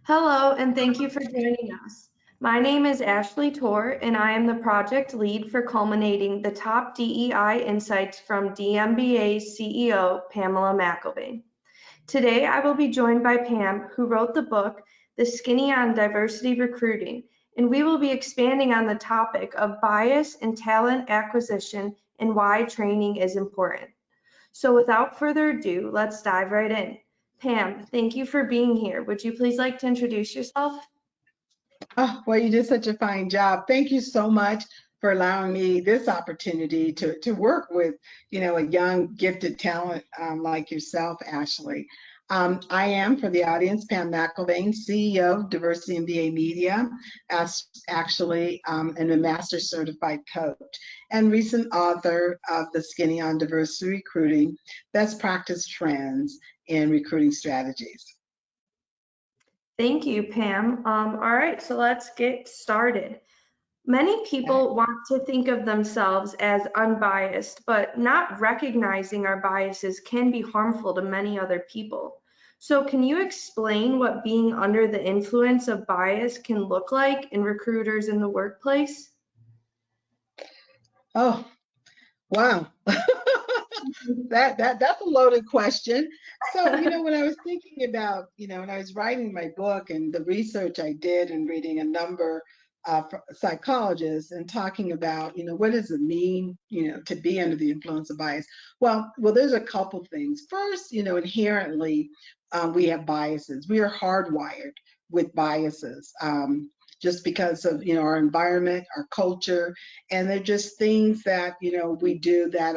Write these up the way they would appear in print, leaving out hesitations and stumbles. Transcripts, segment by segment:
Hello, and thank you for joining us. My name is Ashley Torr, and I am the project lead for culminating the top DEI insights from DMBA's CEO, Pamela McIlvaine. Today, I will be joined by Pam, who wrote the book, The Skinny on Diversity Recruiting, and we will be expanding on the topic of bias in talent acquisition and why training is important. So without further ado, let's dive right in. Pam, thank you for being here. Would you please like to introduce yourself? Oh, well, you did such a fine job. Thank you so much for allowing me this opportunity to work with, a young, gifted talent like yourself, Ashley. I am, for the audience, Pam McIlvaine, CEO of Diversity MBA Media, as actually, and a master certified coach, and recent author of The Skinny on Diversity Recruiting, Best Practice Trends in Recruiting Strategies. Thank you, Pam. All right, so let's get started. Many people want to think of themselves as unbiased, but not recognizing our biases can be harmful to many other people. So, can you explain what being under the influence of bias can look like in recruiters in the workplace? Oh, wow. That's a loaded question. So, when I was thinking about, when I was writing my book and the research I did and reading a number of psychologists and talking about, what does it mean, to be under the influence of bias? Well, there's a couple things. First, inherently, we have biases. We are hardwired with biases. Just because of our environment, our culture, and they're just things that we do that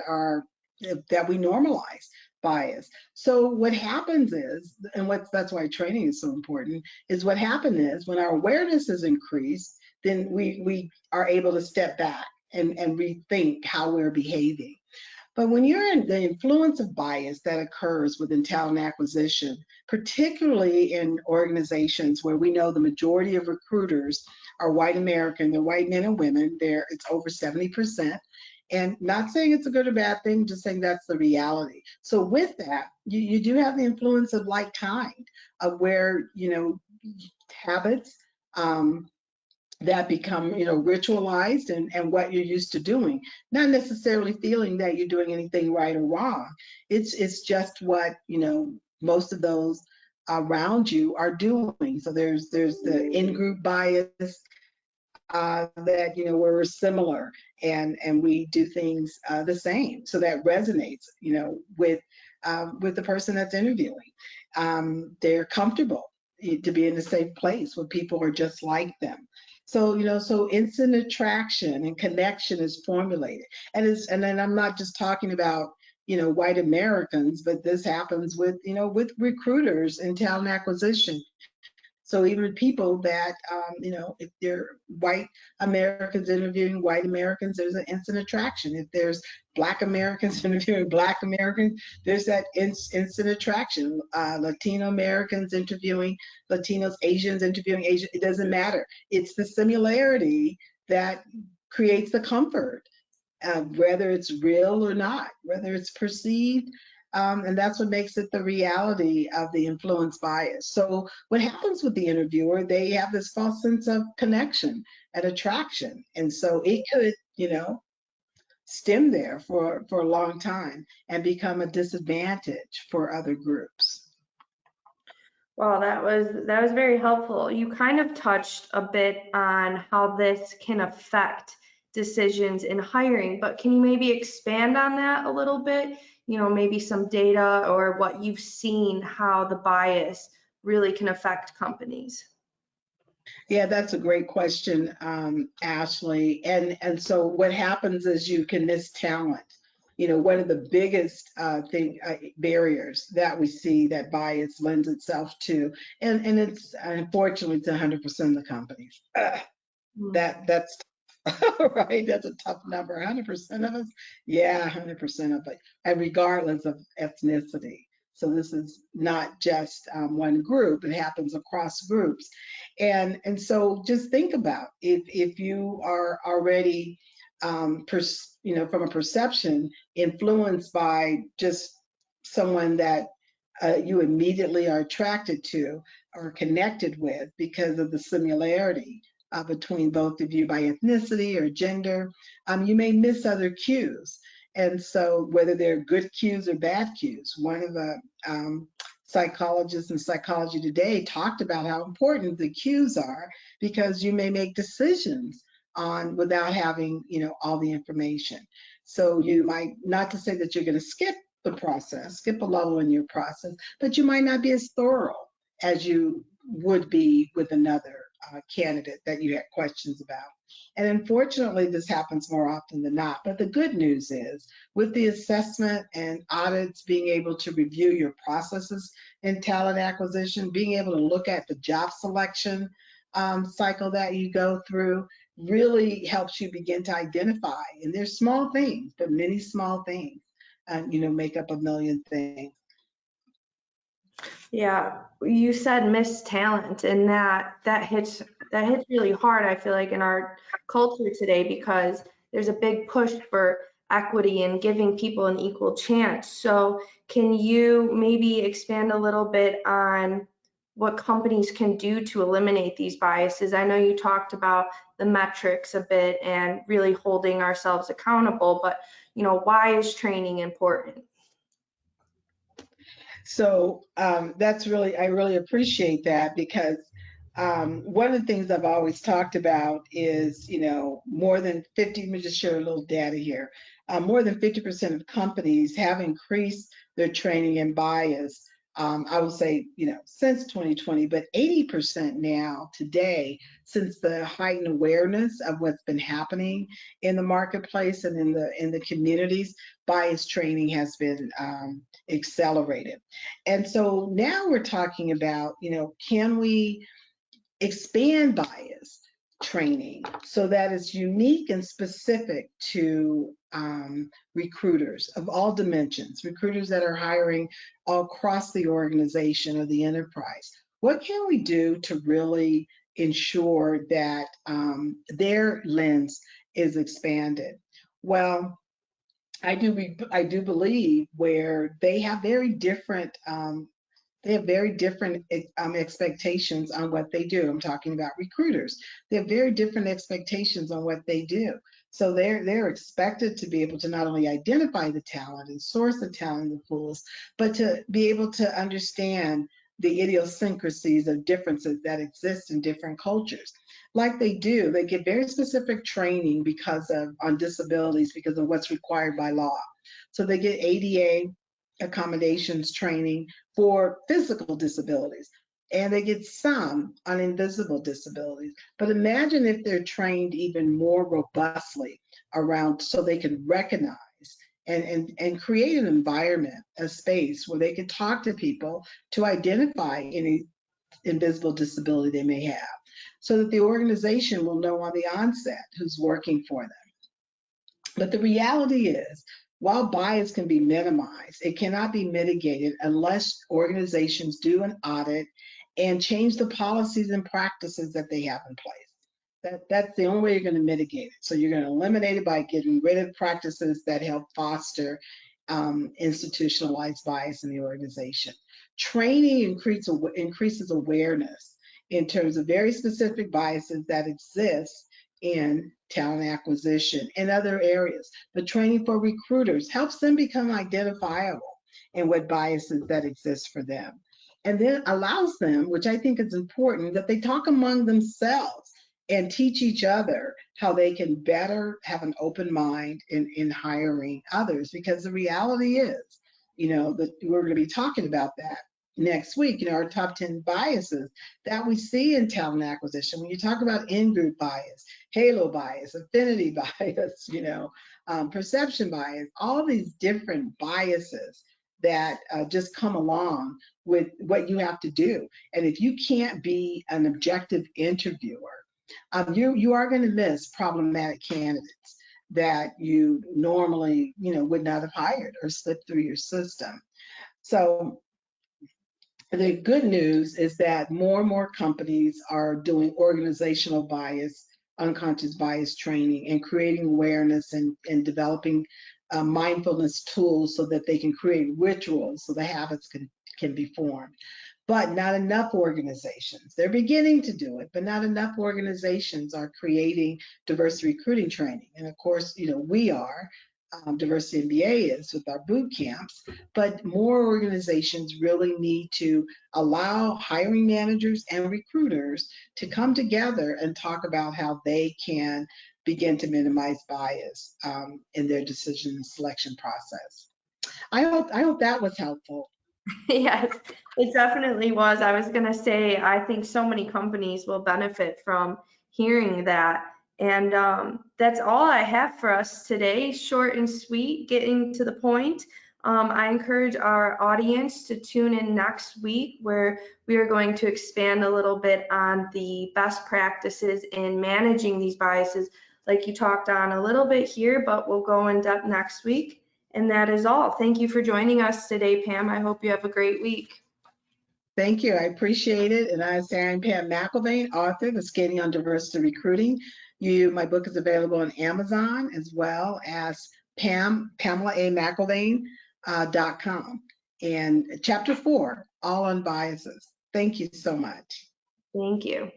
we normalize bias. So what happens is, and that's why training is so important, is what happens is when our awareness is increased, then we are able to step back and rethink how we're behaving. But when you're in the influence of bias that occurs within talent acquisition, particularly in organizations where we know the majority of recruiters are white American, they're white men and women, it's over 70%. And not saying it's a good or bad thing, just saying that's the reality. So with that, you do have the influence of like kind, of where, habits, that become ritualized and what you're used to doing, not necessarily feeling that you're doing anything right or wrong. It's just what most of those around you are doing. So there's the in-group bias, that we're similar and we do things the same, so that resonates with the person that's interviewing. They're comfortable to be in a safe place where people are just like them. So so instant attraction and connection is formulated, and then I'm not just talking about white Americans, but this happens with with recruiters and talent acquisition. So even people that, if they're white Americans interviewing white Americans, there's an instant attraction. If there's Black Americans interviewing Black Americans, there's that instant attraction. Latino Americans interviewing Latinos, Asians interviewing Asians, it doesn't matter. It's the similarity that creates the comfort, whether it's real or not, whether it's perceived, and that's what makes it the reality of the influence bias. So what happens with the interviewer, they have this false sense of connection and attraction. And so it could, stem there for a long time and become a disadvantage for other groups. Wow, that was very helpful. You kind of touched a bit on how this can affect decisions in hiring, but can you maybe expand on that a little bit? Maybe some data or what you've seen, how the bias really can affect companies. Yeah, that's a great question, Ashley. And so what happens is you can miss talent. One of the biggest barriers that we see that bias lends itself to, and it's unfortunately to 100% of the companies. That's right. That's a tough number. 100% of us, yeah, 100% of it, and regardless of ethnicity. So this is not just one group; it happens across groups, and so just think about if you are already, from a perception influenced by just someone that you immediately are attracted to or connected with because of the similarity between both of you by ethnicity or gender. You may miss other cues. And so, whether they're good cues or bad cues, one of the psychologists in Psychology Today talked about how important the cues are because you may make decisions on without having, all the information. So you might, not to say that you're going to skip the process, skip a level in your process, but you might not be as thorough as you would be with another candidate that you had questions about. And unfortunately, this happens more often than not. But the good news is, with the assessment and audits being able to review your processes in talent acquisition, being able to look at the job selection cycle that you go through, really helps you begin to identify. And there's small things, but many small things, make up a million things. Yeah, you said miss talent, and that hits really hard, I feel like, in our culture today, because there's a big push for equity and giving people an equal chance. So can you maybe expand a little bit on what companies can do to eliminate these biases? I know you talked about the metrics a bit and really holding ourselves accountable, but why is training important? So that's really, I really appreciate that because one of the things I've always talked about is, more than 50, let me just share a little data here. More than 50% of companies have increased their training in bias. I would say, since 2020, but 80% now today, since the heightened awareness of what's been happening in the marketplace and in the communities, bias training has been accelerated. And so now we're talking about, can we expand bias training so that it's unique and specific to recruiters of all dimensions, recruiters that are hiring all across the organization or the enterprise? What can we do to really ensure that their lens is expanded? Well, I do believe where they have very different expectations on what they do. I'm talking about recruiters. They have very different expectations on what they do. So they're expected to be able to not only identify the talent and source the talent in the pools, but to be able to understand the idiosyncrasies of differences that exist in different cultures. Like they do, they get very specific training on disabilities because of what's required by law. So they get ADA accommodations training for physical disabilities, and they get some on invisible disabilities. But imagine if they're trained even more robustly around so they can recognize and create an environment, a space where they can talk to people to identify any invisible disability they may have, so that the organization will know on the onset who's working for them. But the reality is, while bias can be minimized, it cannot be mitigated unless organizations do an audit and change the policies and practices that they have in place. That's the only way you're going to mitigate it. So you're going to eliminate it by getting rid of practices that help foster institutionalized bias in the organization. Training increases awareness in terms of very specific biases that exist in talent acquisition and other areas. The training for recruiters helps them become identifiable in what biases that exist for them. And then allows them, which I think is important, that they talk among themselves and teach each other how they can better have an open mind in hiring others. Because the reality is, that we're going to be talking about that next week, our top 10 biases that we see in talent acquisition. When you talk about in-group bias, halo bias, affinity bias, perception bias, all these different biases that just come along with what you have to do. And if you can't be an objective interviewer, you are going to miss problematic candidates that you normally, would not have hired or slipped through your system. So the good news is that more and more companies are doing organizational bias, unconscious bias training, and creating awareness and developing mindfulness tools so that they can create rituals so the habits can be formed. But not enough organizations. They're beginning to do it, but not enough organizations are creating diversity recruiting training. And of course, we are. Diversity MBA is with our boot camps, but more organizations really need to allow hiring managers and recruiters to come together and talk about how they can begin to minimize bias in their decision and selection process. I hope that was helpful. Yes, it definitely was. I was going to say, I think so many companies will benefit from hearing that. And that's all I have for us today. Short and sweet, getting to the point. I encourage our audience to tune in next week, where we are going to expand a little bit on the best practices in managing these biases, like you talked on a little bit here, but we'll go in depth next week. And that is all. Thank you for joining us today, Pam. I hope you have a great week. Thank you. I appreciate it. And I'm Pam McElvain, author of Skating on Diversity Recruiting. My book is available on Amazon as well as PamelaAMcElvain.com. And chapter 4, all on biases. Thank you so much. Thank you.